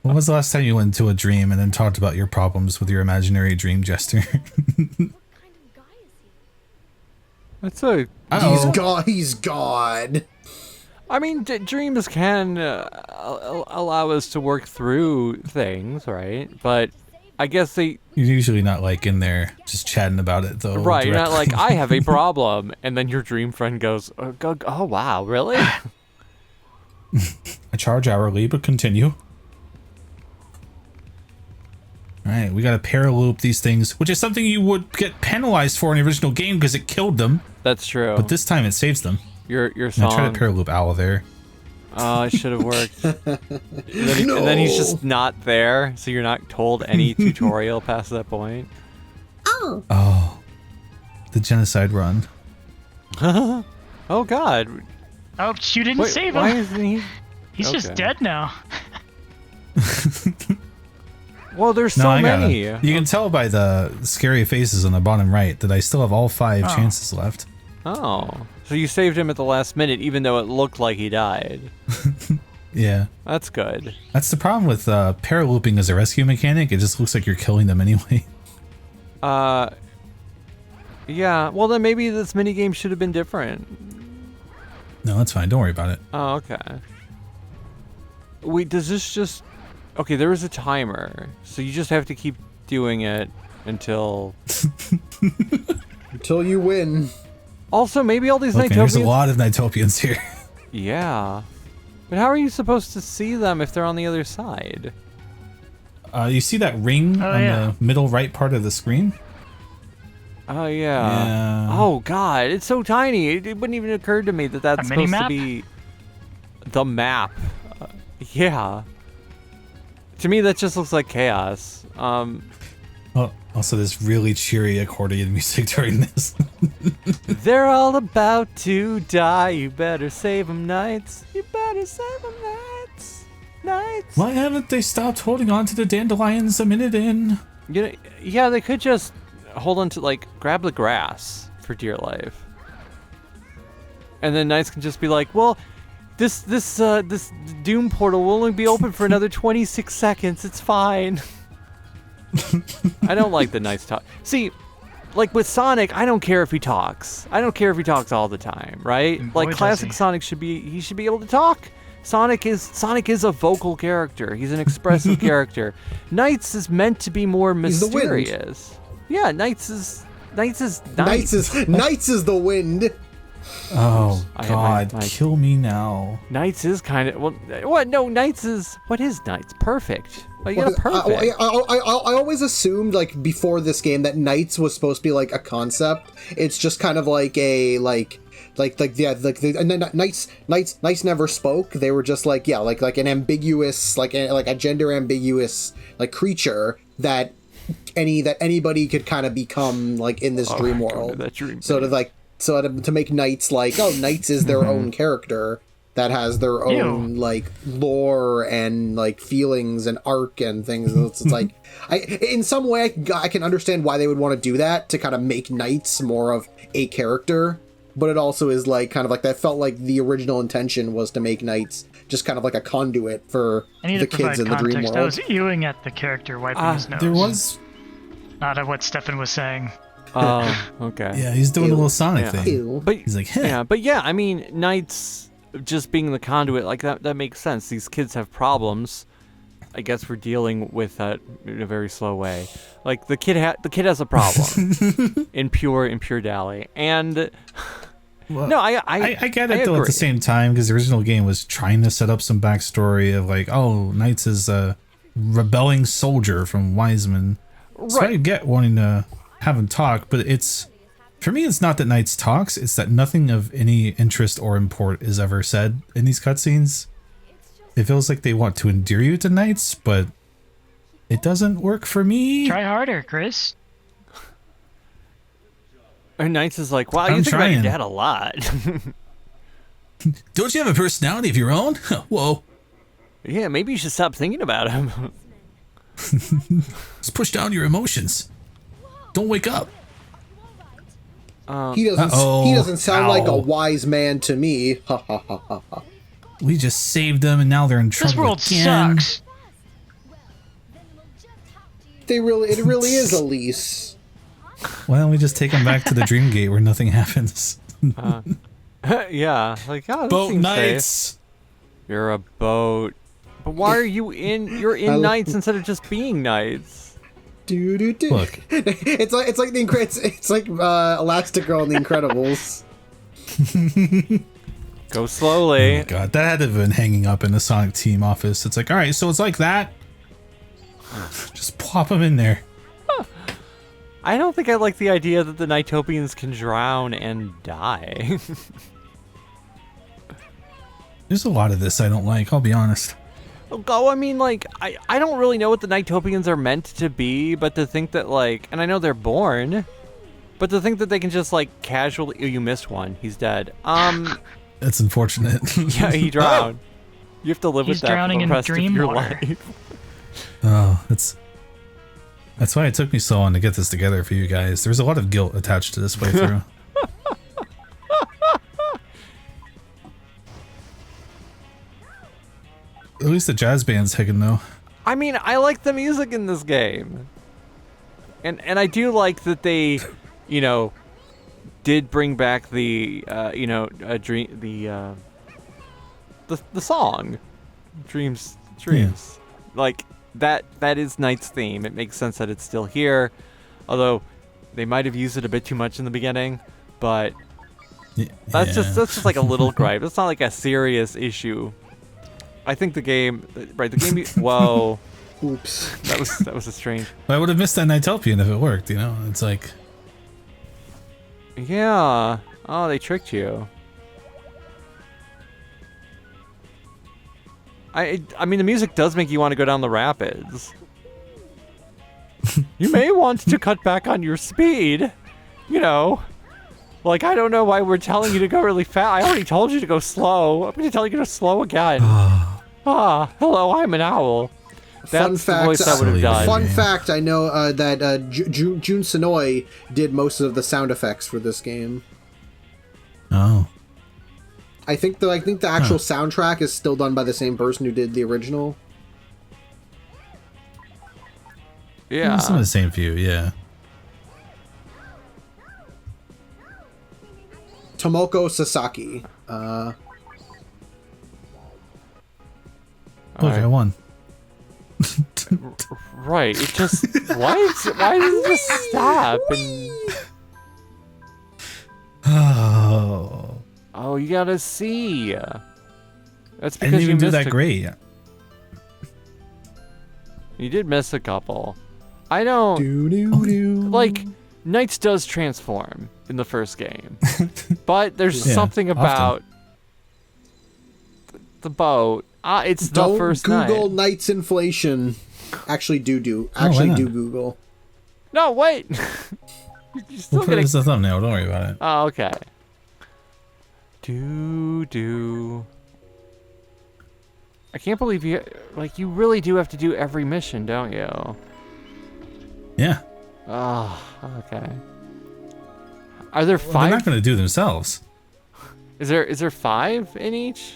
Speaker 1: When was the last time you went into a dream and then talked about your problems with your imaginary dream jester?
Speaker 5: What kind of guy is he?
Speaker 3: That's a.
Speaker 1: Uh-oh.
Speaker 4: He's God.
Speaker 3: I mean, dreams can allow us to work through things, right? But I guess they.
Speaker 1: You're usually not like in there just chatting about it, though.
Speaker 3: Right, you're not
Speaker 1: directly.
Speaker 3: like, I have a problem, and then your dream friend goes, oh wow, really?
Speaker 1: I charge hourly, but continue. Alright, we gotta paraloop these things, which is something you would get penalized for in the original game because it killed them.
Speaker 3: That's true.
Speaker 1: But this time it saves them.
Speaker 3: Your
Speaker 1: Now
Speaker 3: song.
Speaker 1: try to paraloop Owl there.
Speaker 3: Oh, it should have worked. And then he's just not there, so you're not told any tutorial past that point.
Speaker 1: Oh. The genocide run.
Speaker 3: Oh God.
Speaker 2: Oh, you didn't
Speaker 3: Wait,
Speaker 2: save
Speaker 3: why
Speaker 2: him.
Speaker 3: isn't he?
Speaker 2: He's just
Speaker 3: okay.
Speaker 2: dead now.
Speaker 3: Well, there's
Speaker 1: No,
Speaker 3: so
Speaker 1: I got
Speaker 3: many.
Speaker 1: You can tell by the scary faces on the bottom right that I still have all 5
Speaker 2: Oh.
Speaker 1: chances left.
Speaker 3: Oh, so you saved him at the last minute, even though it looked like he died.
Speaker 1: Yeah.
Speaker 3: That's good.
Speaker 1: That's the problem with paralooping as a rescue mechanic. It just looks like you're killing them anyway.
Speaker 3: Yeah. Well, then maybe this minigame should have been different.
Speaker 1: No, that's fine. Don't worry about it.
Speaker 3: Oh, okay. Wait, does this just... Okay, there is a timer, so you just have to keep doing it until...
Speaker 4: Until you win.
Speaker 3: Also, maybe all these
Speaker 1: Look, man, there's a
Speaker 3: Nighttopians...
Speaker 1: lot of Nighttopians here.
Speaker 3: Yeah. But how are you supposed to see them if they're on the other side?
Speaker 1: You see that ring on
Speaker 2: yeah.
Speaker 1: the middle right part of the screen?
Speaker 3: Oh, yeah.
Speaker 1: Yeah.
Speaker 3: Oh, God, it's so tiny. It wouldn't even occur to me that that's
Speaker 2: A
Speaker 3: supposed to
Speaker 2: mini-map?
Speaker 3: be the map. Yeah. To me, that just looks like chaos.
Speaker 1: Oh, also, there's really cheery accordion music during this.
Speaker 3: They're all about to die. You better save them, Knights. You better save them, Knights. Knights.
Speaker 1: Why haven't they stopped holding on to the dandelions a minute in?
Speaker 3: You know, yeah, they could just hold on to, like, grab the grass for dear life. And then Knights can just be like, well, this Doom portal will only be open for another 26 seconds. It's fine. I don't like the Knights talk. See, like with Sonic, I don't care if he talks. I don't care if he talks all the time, right?
Speaker 2: And boy,
Speaker 3: Like
Speaker 2: does
Speaker 3: classic
Speaker 2: he.
Speaker 3: Sonic should be able to talk. Sonic is a vocal character. He's an expressive character. Knights is meant to be more
Speaker 4: He's the wind.
Speaker 3: mysterious. Yeah, Knights is
Speaker 4: Knights is the wind.
Speaker 1: Oh
Speaker 3: I had my-
Speaker 1: God,
Speaker 3: my-
Speaker 1: kill me now.
Speaker 3: Knights is kind of what? No, Knights is what is Knights? Perfect. Well, you got a perfect.
Speaker 4: I always assumed, like, before this game that Knights was supposed to be like a concept. It's just kind of like a Knights never spoke. They were just like an ambiguous, like a gender ambiguous like creature that anybody could kind of become, like, in this dream world.
Speaker 3: That dream
Speaker 4: To make Knights like, oh, Knights is their own character that has their own like lore and like feelings and arc and things. It's like, in some way I can understand why they would want to do that, to kind of make Knights more of a character, but it also is like kind of like that felt like the original intention was to make Knights just kind of like a conduit for the kids in the dream world.
Speaker 2: I was ewing at the character wiping his nose.
Speaker 1: There was.
Speaker 2: Not at what Stefan was saying.
Speaker 3: Oh, okay.
Speaker 1: Yeah, he's doing a little Sonic thing.
Speaker 4: Ew.
Speaker 3: But
Speaker 1: He's like, "Heh."
Speaker 3: yeah, I mean, Knights just being the conduit, like that makes sense. These kids have problems. I guess we're dealing with that in a very slow way. Like the kid has a problem in pure Dally, and
Speaker 1: Well,
Speaker 3: no, I
Speaker 1: get it though at
Speaker 3: agree.
Speaker 1: the same time, because the original game was trying to set up some backstory of like, oh, Knights is a rebelling soldier from Wiseman. So I get wanting to have him talk, but it's, for me, it's not that Knights talks, it's that nothing of any interest or import is ever said in these cutscenes. It feels like they want to endear you to Knights, but it doesn't work for me.
Speaker 2: Try harder, Chris.
Speaker 3: And Knights is like, wow,
Speaker 1: I'm
Speaker 3: you think about your
Speaker 1: trying.
Speaker 3: dad a lot.
Speaker 1: Don't you have a personality of your own? Whoa.
Speaker 3: Yeah, maybe you should stop thinking about him.
Speaker 1: Let's push down your emotions. Don't wake up.
Speaker 4: He doesn't.
Speaker 1: Uh-oh.
Speaker 4: He doesn't sound like a
Speaker 1: Ow.
Speaker 4: wise man to me. Ha ha ha ha ha.
Speaker 1: We just saved them and now they're in trouble
Speaker 2: This world
Speaker 1: again.
Speaker 2: sucks.
Speaker 4: It really is Elise.
Speaker 1: Why don't we just take them back to the Dream Gate where nothing happens?
Speaker 3: Yeah, like, oh, this
Speaker 1: Boat
Speaker 3: seems
Speaker 1: Knights.
Speaker 3: safe. You're a boat. But why are you in? You're in Knights instead of just being Knights.
Speaker 4: Do.
Speaker 1: Look.
Speaker 4: It's like Elastigirl in The Incredibles.
Speaker 3: Go
Speaker 1: Oh
Speaker 3: slowly.
Speaker 1: my god, that had to have been hanging up in the Sonic team office. It's like, alright, so it's like that. Just plop them in there.
Speaker 3: I don't think I like the idea that the Nighttopians can drown and die.
Speaker 1: There's a lot of this I don't like, I'll be honest.
Speaker 3: Oh, I mean, like, I don't really know what the Nighttopians are meant to be, but to think that, like, and I know they're born, but to think that they can just, like, casually, oh, you missed one, he's dead.
Speaker 1: That's unfortunate.
Speaker 3: Yeah, he drowned. You have to live
Speaker 2: He's
Speaker 3: with that
Speaker 2: drowning
Speaker 3: for the
Speaker 2: in
Speaker 3: rest of
Speaker 2: dream
Speaker 3: your
Speaker 2: water.
Speaker 3: life.
Speaker 1: Oh, that's why it took me so long to get this together for you guys. There's a lot of guilt attached to this playthrough. At least the jazz band's hitting though.
Speaker 3: I mean, I like the music in this game. And I do like that they, you know, did bring back the, dream, the song. Dreams. Like, that is Knight's theme. It makes sense that it's still here. Although, they might have used it a bit too much in the beginning. But that's just like a little gripe. It's not like a serious issue. I think the game, whoa.
Speaker 4: Oops.
Speaker 3: That was a strange.
Speaker 1: I would have missed that Nightopia if it worked, you know? It's like,
Speaker 3: Yeah. Oh, they tricked you. I mean, the music does make you want to go down the rapids. You may want to cut back on your speed. You know. Like, I don't know why we're telling you to go really fast. I already told you to go slow. I'm going to tell you to go slow again. Hello, I'm an owl. That's the voice I would have done.
Speaker 4: Fun fact, I know that Jun Sonoy did most of the sound effects for this game.
Speaker 1: oh.
Speaker 4: I think the actual soundtrack is still done by the same person who did the original.
Speaker 3: Yeah.
Speaker 1: Some of the same few, yeah.
Speaker 4: Tomoko Sasaki.
Speaker 1: Look,
Speaker 3: Alright.
Speaker 1: I won.
Speaker 3: Right. It just why does it just stop? And
Speaker 1: Oh.
Speaker 3: Oh, you got a C. That's
Speaker 1: I
Speaker 3: because
Speaker 1: didn't
Speaker 3: you
Speaker 1: even do
Speaker 3: missed
Speaker 1: that great.
Speaker 3: You did miss a couple. I don't
Speaker 4: Do.
Speaker 3: like Knights does transform in the first game, but there's
Speaker 1: Yeah,
Speaker 3: something
Speaker 1: often.
Speaker 3: about the boat. It's the
Speaker 4: Don't
Speaker 3: first
Speaker 4: Google
Speaker 3: night.
Speaker 4: Knights inflation. Actually, do.
Speaker 1: why
Speaker 4: Actually,
Speaker 1: not?
Speaker 4: do Google.
Speaker 3: No, wait. You're still
Speaker 1: We'll put it
Speaker 3: gonna.
Speaker 1: as a thumbnail. Don't worry about it.
Speaker 3: Oh, okay. Do. I can't believe you really do have to do every mission, don't you?
Speaker 1: Yeah.
Speaker 3: Oh, okay. Are there
Speaker 1: Well, they're
Speaker 3: five?
Speaker 1: not going to do themselves.
Speaker 3: Is there 5 in each?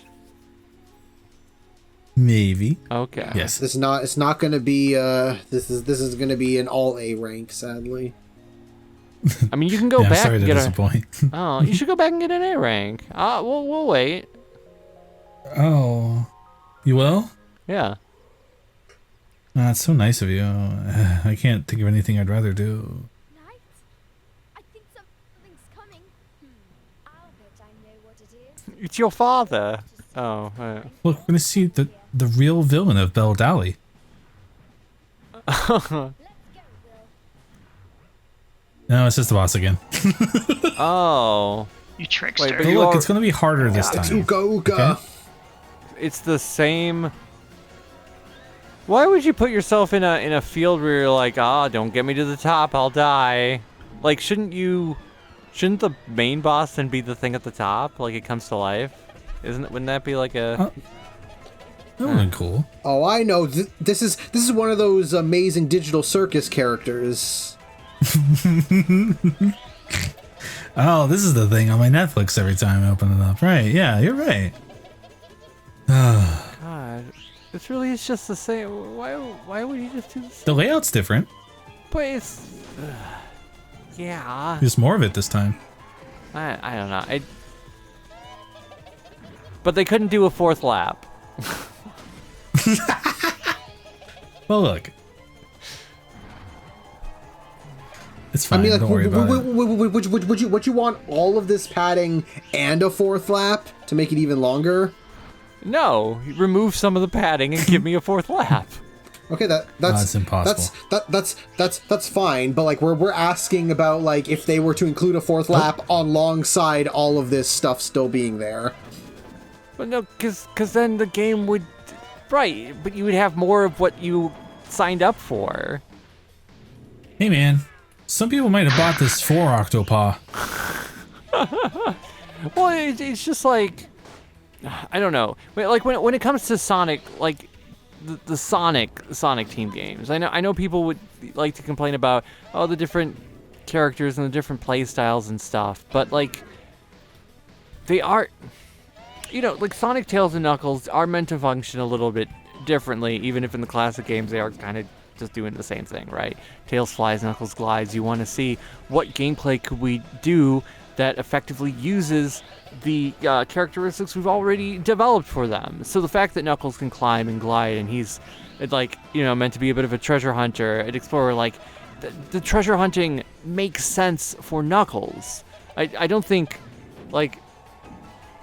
Speaker 1: Maybe.
Speaker 3: Okay.
Speaker 1: Yes.
Speaker 4: It's not going to be. This is going to be an all A rank, sadly.
Speaker 3: I mean, you can go
Speaker 1: Yeah, I'm
Speaker 3: back
Speaker 1: sorry
Speaker 3: and
Speaker 1: to
Speaker 3: get
Speaker 1: disappoint.
Speaker 3: Oh, you should go back and get an A rank. We'll wait.
Speaker 1: Oh. You will?
Speaker 3: Yeah.
Speaker 1: That's so nice of you. I can't think of anything I'd rather do.
Speaker 5: Knight? I think something's coming. I'll bet I know what it is.
Speaker 3: It's your father. Oh.
Speaker 1: Look, we're going to see the real villain of Belle Dally.
Speaker 5: Let's go, Will.
Speaker 1: No, it's just the boss again.
Speaker 3: Oh.
Speaker 2: You trickster.
Speaker 3: Wait,
Speaker 1: But
Speaker 3: You
Speaker 1: look,
Speaker 3: are-
Speaker 1: it's going to be harder this
Speaker 4: It's
Speaker 1: time.
Speaker 4: Uka Uka.
Speaker 1: Okay.
Speaker 3: It's the same. Why would you put yourself in a field where you're like, don't get me to the top, I'll die? Like, shouldn't the main boss then be the thing at the top? Like, it comes to life? Wouldn't that be like a...
Speaker 1: That would have been cool.
Speaker 4: Oh, I know. This is one of those amazing digital circus characters.
Speaker 1: Oh, this is the thing on my Netflix every time I open it up. Right, yeah, you're right.
Speaker 3: God, this really is just the same. Why would you just do this?
Speaker 1: The layout's different.
Speaker 3: But it's... yeah.
Speaker 1: There's more of it this time.
Speaker 3: I don't know. But they couldn't do a 4th lap.
Speaker 1: Well, look. It's fine.
Speaker 4: I mean, like,
Speaker 1: Don't worry about it.
Speaker 4: would you want all of this padding and a 4th lap to make it even longer?
Speaker 3: No, remove some of the padding and give me a 4th lap.
Speaker 4: Okay, that's
Speaker 1: That's impossible.
Speaker 4: That's fine. But like, we're asking about like if they were to include a 4th lap alongside all of this stuff still being there.
Speaker 3: But no, because then the game would... Right, but you would have more of what you signed up for.
Speaker 1: Hey, man. Some people might have bought this for Octopaw.
Speaker 3: Well, it's just like... I don't know. Like, when it comes to Sonic, like, the Sonic team games, I know people would like to complain about, the different characters and the different play styles and stuff, but, like, they are... like Sonic, Tails, and Knuckles are meant to function a little bit differently, even if in the classic games they are kind of just doing the same thing, right? Tails flies, Knuckles glides. You want to see what gameplay could we do that effectively uses the characteristics we've already developed for them. So the fact that Knuckles can climb and glide, and he's meant to be a bit of a treasure hunter, an explorer, like the treasure hunting makes sense for Knuckles. I don't think like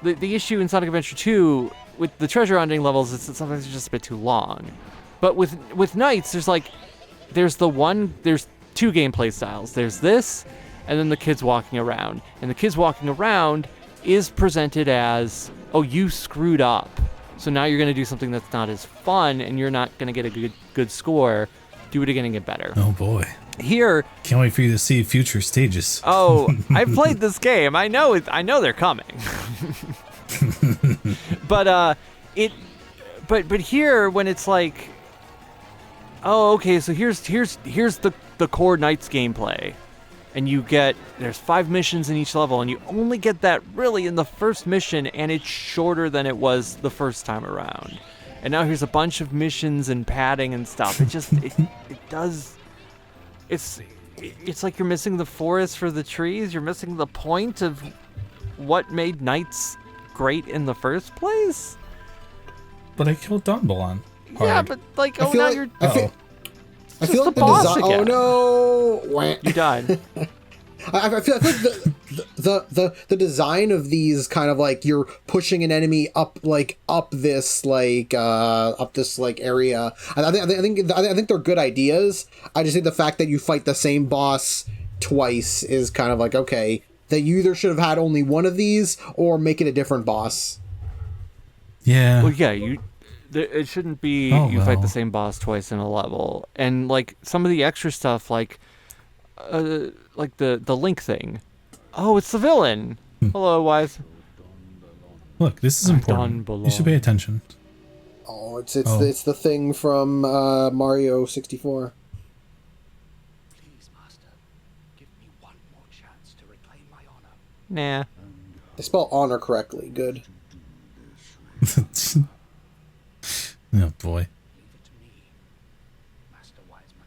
Speaker 3: the issue in Sonic Adventure 2 with the treasure hunting levels is that sometimes it's just a bit too long. But with Knights, there's 2 gameplay styles. There's this, and then the kids walking around. And the kids walking around is presented as, oh, you screwed up. So now you're going to do something that's not as fun, and you're not going to get a good score. Do it again and get better.
Speaker 1: Oh, boy.
Speaker 3: Here...
Speaker 1: Can't wait for you to see future stages.
Speaker 3: Oh, I've played this game. I know they're coming. But but here when it's like, oh, okay, so here's the core Knights gameplay, and there's 5 missions in each level, and you only get that really in the first mission, and it's shorter than it was the first time around. And now here's a bunch of missions and padding and stuff. It just it does. It's like you're missing the forest for the trees. You're missing the point of what made Knights great in the first place.
Speaker 1: But I killed Donbalon.
Speaker 3: Yeah, but like,
Speaker 4: I feel like,
Speaker 3: you're...
Speaker 4: I feel
Speaker 3: Just
Speaker 4: like
Speaker 3: the
Speaker 4: the
Speaker 3: boss
Speaker 4: design.
Speaker 3: again.
Speaker 4: Oh no! Wah.
Speaker 3: You died.
Speaker 4: I feel like the design of these kind of like you're pushing an enemy up this area. I think they're good ideas. I just think the fact that you fight the same boss twice is kind of like, okay, that you either should have had only one of these or make it a different boss.
Speaker 1: Yeah.
Speaker 3: Well, yeah, it shouldn't be you fight the same boss twice in a level, and like some of the extra stuff, like the Link thing. Oh, it's the villain. Hello, Wise.
Speaker 1: Look, this is important. You should pay attention.
Speaker 4: Oh, it's the thing from Mario 64.
Speaker 6: Please, Master, give me one more chance to reclaim my honor.
Speaker 3: Nah.
Speaker 4: They spell honor correctly. Good.
Speaker 1: Oh boy.
Speaker 6: Leave it to me, Master Wiseman.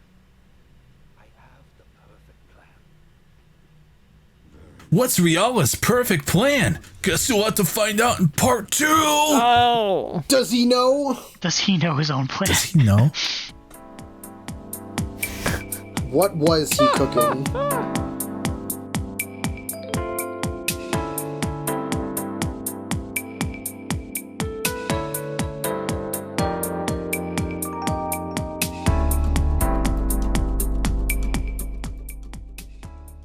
Speaker 6: I have the perfect plan.
Speaker 1: What's Riala's perfect plan? Guess you'll have to find out in part 2.
Speaker 3: Oh.
Speaker 4: Does he know?
Speaker 2: Does he know his own plan?
Speaker 1: Does he know?
Speaker 4: What was he cooking?